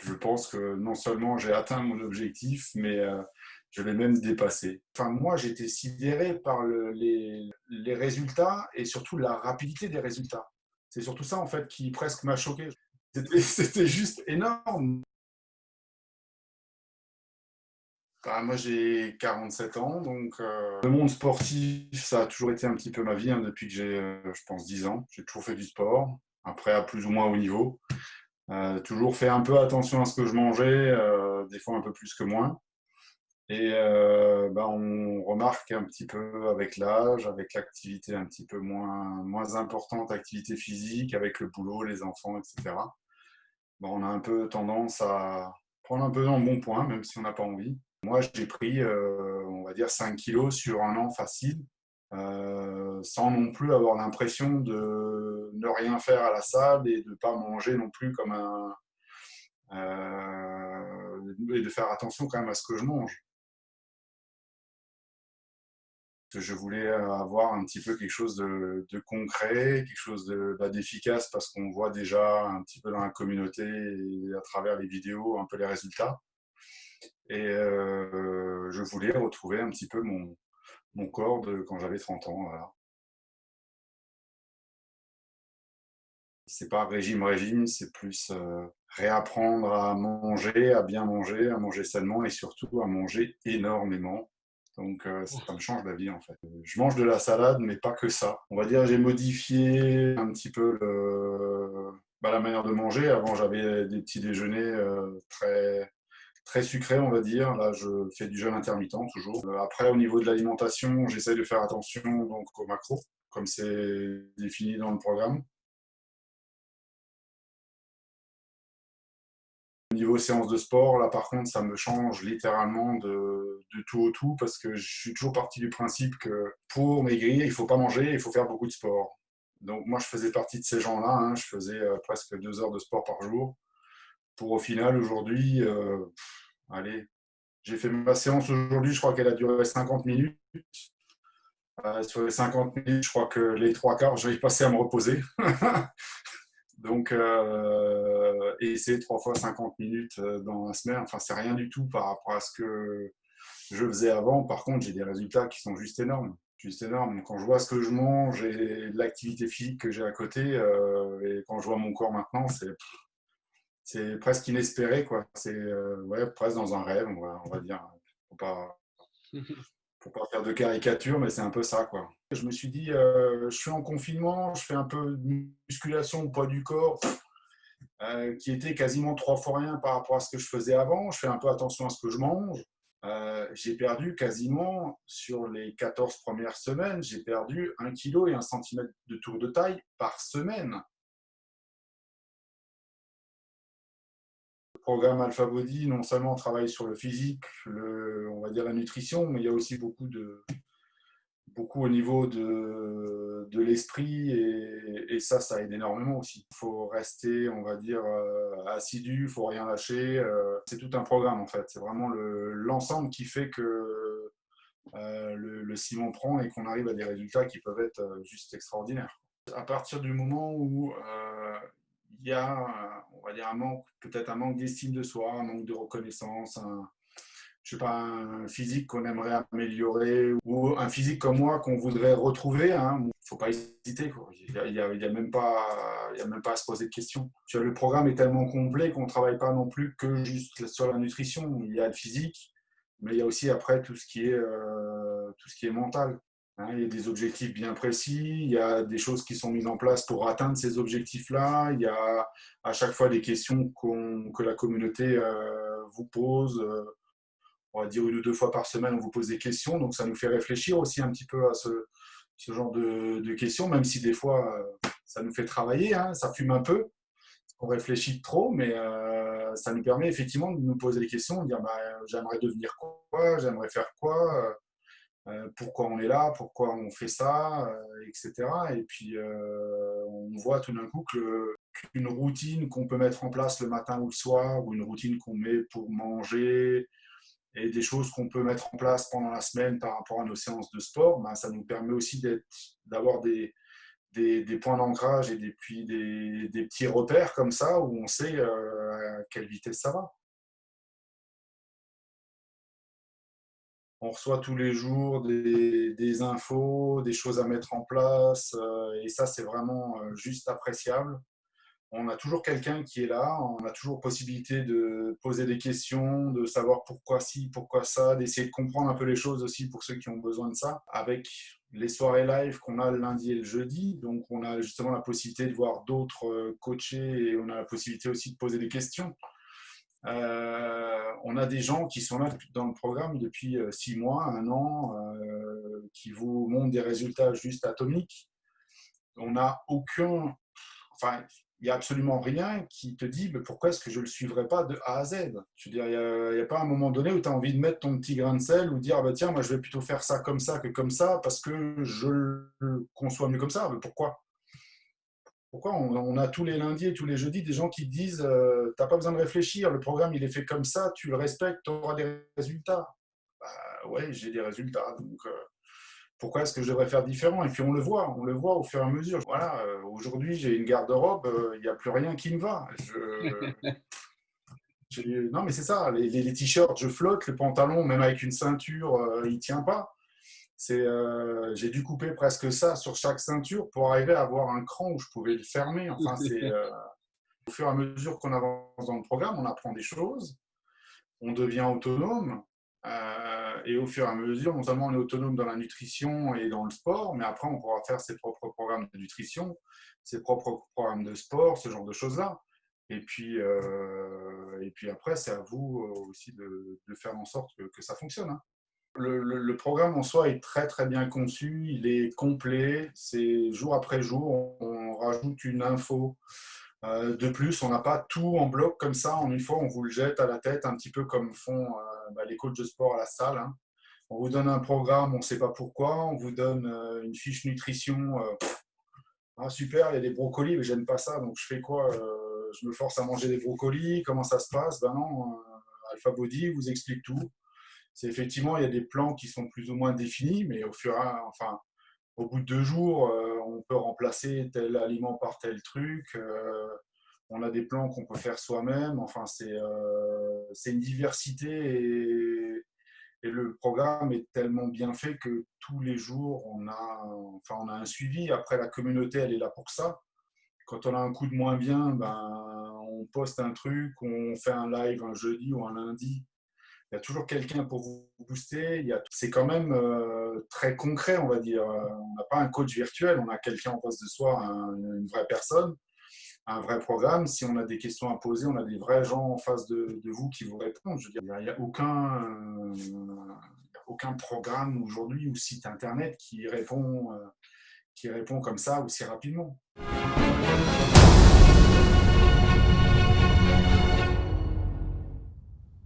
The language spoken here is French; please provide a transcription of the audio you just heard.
Je pense que non seulement j'ai atteint mon objectif, mais je l'ai même dépassé. Enfin, moi, j'étais sidéré par les résultats et surtout la rapidité des résultats. C'est surtout ça, en fait, qui presque m'a choqué. C'était juste énorme. Bah, moi, j'ai 47 ans, donc le monde sportif, ça a toujours été un petit peu ma vie, hein, depuis que j'ai, je pense, 10 ans. J'ai toujours fait du sport, après à plus ou moins haut niveau. Toujours fait un peu attention à ce que je mangeais, des fois un peu plus que moins. Et bah, on remarque un petit peu avec l'âge, avec l'activité un petit peu moins importante, activité physique, avec le boulot, les enfants, etc. Bah, on a un peu tendance à prendre un peu dans le bon point, même si on n'a pas envie. Moi, j'ai pris, on va dire, 5 kilos sur un an facile, sans non plus avoir l'impression de ne rien faire à la salle et de ne pas manger non plus comme un... et de faire attention quand même à ce que je mange. Je voulais avoir un petit peu quelque chose de concret, quelque chose d'efficace, parce qu'on voit déjà un petit peu dans la communauté et à travers les vidéos un peu les résultats. Et je voulais retrouver un petit peu mon corps de quand j'avais 30 ans. Voilà. C'est pas régime, c'est plus réapprendre à bien manger, à manger sainement et surtout à manger énormément. Donc ça me change la vie en fait. Je mange de la salade, mais pas que ça. On va dire j'ai modifié un petit peu la manière de manger. Avant j'avais des petits déjeuners très sucrés, on va dire. Là je fais du jeûne intermittent toujours. Après au niveau de l'alimentation, j'essaye de faire attention donc aux macros, comme c'est défini dans le programme. Niveau séance de sport, là par contre, ça me change littéralement de tout au tout parce que je suis toujours parti du principe que pour maigrir, il ne faut pas manger, il faut faire beaucoup de sport. Donc moi, je faisais partie de ces gens-là, hein, je faisais presque 2 heures de sport par jour. Pour au final, aujourd'hui, allez, j'ai fait ma séance aujourd'hui, je crois qu'elle a duré 50 minutes. Sur les 50 minutes, je crois que les trois quarts, je vais y passer à me reposer. Donc, et c'est 3 fois 50 minutes dans la semaine. Enfin, c'est rien du tout par rapport à ce que je faisais avant. Par contre, j'ai des résultats qui sont juste énormes. Juste énormes. Quand je vois ce que je mange et l'activité physique que j'ai à côté, et quand je vois mon corps maintenant, c'est presque inespéré, quoi. C'est ouais, presque dans un rêve, on va dire. Faut pas, faut pas faire de caricature, mais c'est un peu ça, quoi. Je me suis dit, je suis en confinement, je fais un peu de musculation au poids du corps. Qui était quasiment 3 fois rien par rapport à ce que je faisais avant. Je fais un peu attention à ce que je mange. J'ai perdu quasiment, sur les 14 premières semaines, j'ai perdu 1 kg et 1 centimètre de tour de taille par semaine. Le programme Alpha Body, non seulement travaille sur le physique, on va dire la nutrition, mais il y a aussi beaucoup au niveau de l'esprit et ça aide énormément aussi. Il faut rester, on va dire, assidu, il ne faut rien lâcher. C'est tout un programme en fait. C'est vraiment l'ensemble qui fait que le ciment prend et qu'on arrive à des résultats qui peuvent être juste extraordinaires. À partir du moment où il y a, on va dire, peut-être un manque d'estime de soi, un manque de reconnaissance, je sais pas, un physique qu'on aimerait améliorer ou un physique comme moi qu'on voudrait retrouver, hein, il ne faut pas hésiter, quoi. Il y a même pas, il y a même pas à se poser de questions. Le programme est tellement complet qu'on ne travaille pas non plus que juste sur la nutrition. Il y a le physique, mais il y a aussi après tout ce qui est mental. Hein, il y a des objectifs bien précis, il y a des choses qui sont mises en place pour atteindre ces objectifs-là, il y a à chaque fois des questions que la communauté vous pose. On va dire 1 ou 2 fois par semaine, on vous pose des questions. Donc, ça nous fait réfléchir aussi un petit peu à ce genre de questions, même si des fois, ça nous fait travailler, hein, ça fume un peu. On réfléchit trop, mais ça nous permet effectivement de nous poser des questions, de dire bah, j'aimerais devenir quoi, j'aimerais faire quoi, pourquoi on est là, pourquoi on fait ça, etc. Et puis, on voit tout d'un coup qu'une routine qu'on peut mettre en place le matin ou le soir, ou une routine qu'on met pour manger, et des choses qu'on peut mettre en place pendant la semaine par rapport à nos séances de sport, ben, ça nous permet aussi d'avoir des points d'ancrage et puis des petits repères comme ça où on sait à quelle vitesse ça va. On reçoit tous les jours des infos, des choses à mettre en place, et ça, c'est vraiment juste appréciable. On a toujours quelqu'un qui est là, on a toujours possibilité de poser des questions, de savoir pourquoi ci, pourquoi ça, d'essayer de comprendre un peu les choses aussi pour ceux qui ont besoin de ça. Avec les soirées live qu'on a le lundi et le jeudi, donc on a justement la possibilité de voir d'autres coachés et on a la possibilité aussi de poser des questions. On a des gens qui sont là dans le programme depuis 6 mois, un an, qui vous montrent des résultats juste atomiques. On n'a aucun, enfin, il n'y a absolument rien qui te dit mais pourquoi est-ce que je ne le suivrai pas de A à Z. Je veux dire, il n'y a pas un moment donné où tu as envie de mettre ton petit grain de sel ou dire ah bah tiens, moi je vais plutôt faire ça que comme ça parce que je le conçois mieux comme ça. Mais pourquoi on a tous les lundis et tous les jeudis des gens qui disent t'as pas besoin de réfléchir, le programme il est fait comme ça, tu le respectes, tu auras des résultats. Bah, ouais, j'ai des résultats, donc pourquoi est-ce que je devrais faire différent? Et puis on le voit au fur et à mesure. Voilà, aujourd'hui j'ai une garde-robe, il n'y a plus rien qui me va. Non mais c'est ça, les t-shirts, je flotte, le pantalon, même avec une ceinture, il tient pas. J'ai dû couper presque ça sur chaque ceinture pour arriver à avoir un cran où je pouvais le fermer. Enfin, au fur et à mesure qu'on avance dans le programme, on apprend des choses, on devient autonome. Et au fur et à mesure, non seulement on est autonome dans la nutrition et dans le sport, mais après on pourra faire ses propres programmes de nutrition, ses propres programmes de sport, ce genre de choses-là. Et puis après, c'est à vous aussi de faire en sorte que ça fonctionne. Hein. Le programme en soi est très très bien conçu, il est complet, c'est jour après jour, on rajoute une info de plus, on n'a pas tout en bloc comme ça, en une fois on vous le jette à la tête, un petit peu comme font les coachs de sport à la salle. Hein. On vous donne un programme, on ne sait pas pourquoi, on vous donne une fiche nutrition, ah, super, il y a des brocolis, mais j'aime pas ça, donc je fais quoi je me force à manger des brocolis, comment ça se passe? Ben non, Alpha Body vous explique tout. C'est effectivement, il y a des plans qui sont plus ou moins définis, mais au bout de 2 jours, on peut remplacer tel aliment par tel truc. On a des plans qu'on peut faire soi-même. Enfin, c'est une diversité et le programme est tellement bien fait que tous les jours, on a un suivi. Après, la communauté, elle est là pour ça. Quand on a un coup de moins bien, ben, on poste un truc, on fait un live un jeudi ou un lundi. Il y a toujours quelqu'un pour vous booster. C'est quand même très concret, on va dire. On n'a pas un coach virtuel, on a quelqu'un en face de soi, une vraie personne, un vrai programme. Si on a des questions à poser, on a des vrais gens en face de vous qui vous répondent. Je veux dire, il n'y a aucun programme aujourd'hui ou site internet qui répond comme ça aussi rapidement.